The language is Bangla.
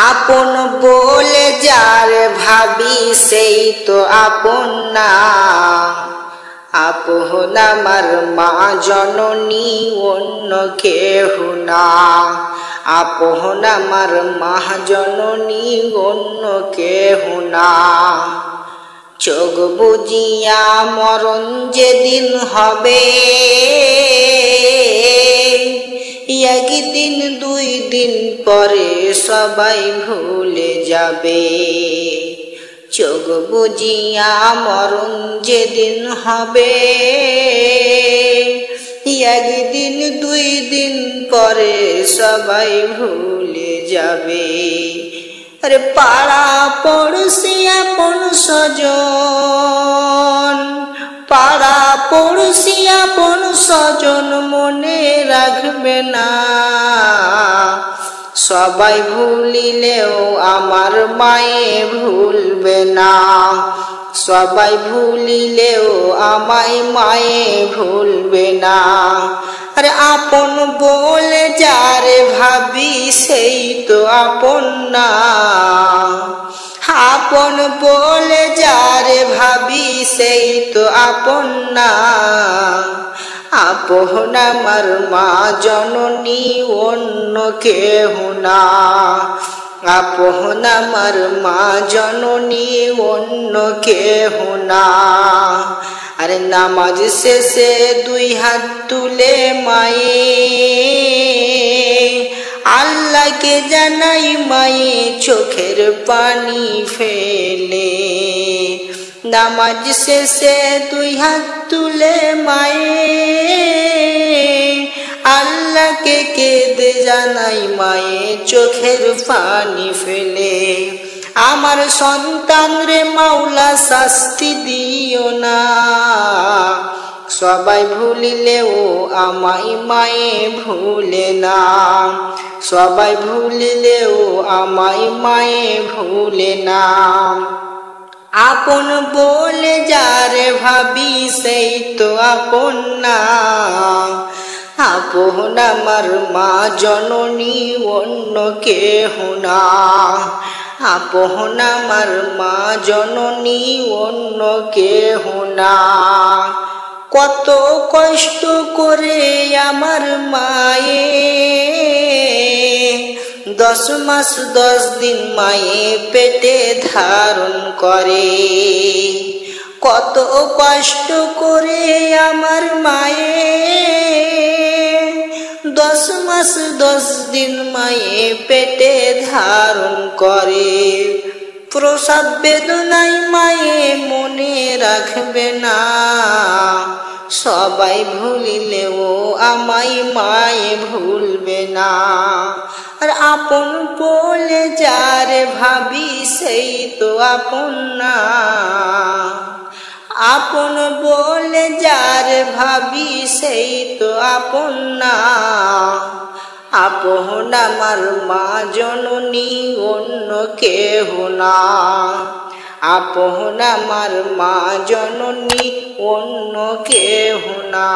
আপন বলে যারে ভাবি সেই তো আপন না। আপন আমার মা জননী অন্য কেহ না। আপন আমার মা জননী অন্য কেহ না। চোখ বুজিয়া মরণ যেদিন হবে, একদিন দুই দিন পরে সবাই ভুলে যাবে। চোখ বুজিয়া মরণ যেদিন হবে, একদিন দুই দিন পরে সবাই ভুলে যাবে। আরে পাড়া পড়শি আপন স্বজন, পাড়া পড়শি আপন স্বজন মনে রাখবে না। সবাই ভুলিলেও আমার মায়ে ভুলবে না। সবাই ভুলিলেও আমায় মায়ে ভুলবে না। আরে আপন বলে যারে ভাবি সেই তো আপন না। আপন বলে যারে ভাবি সেই তো আপন না। আপন আমার মা জননী অন্য কেহ না। আপন আমার মা জননী অন্য কেহ না। আরে নামাজ শেষে দুই হাত তুলে মায়ে আল্লাহকে জানাই মায়ে চোখের পানি ফেলে। নামাজ শেষে দুই হাত তুলে মায়ে আল্লাহকে কেঁদে জানাই মায়ে চোখের পানি ফেলে। আমার সন্তান রে মাওলা শাস্তি দিও না। সবাই ভুলিলেও আমায় মায়ে ভুলে না। সবাই ভুলিলেও আমায় মায়ে ভুলে না। আপন বলে যারে ভাবি সেই তো আপন না। আপন আমার মা জননী অন্য কেহ না। আপন আমার মা জননী অন্য কেহ না। কত কষ্ট করে আমার মায়ে 10 মাস 10 দিন মায়ে পেটে ধারণ করে। কত কষ্ট করে আমার মায়ে 10 মাস 10 দিন মায়ে পেটে ধারণ করে। প্রসব বেদনায় মায়ে মনে রাখবে না। সবাই ভুলিলেও আমায় মায়ে ভুলবে না। আর আপন বলে যারে ভাবি সেই তো আপন না। আপন বলে যারে ভাবি সেই তো আপন না। আপন আমার মা জননী অন্য কেহ না। আপন আমার মা জননী অন্য কেহ না।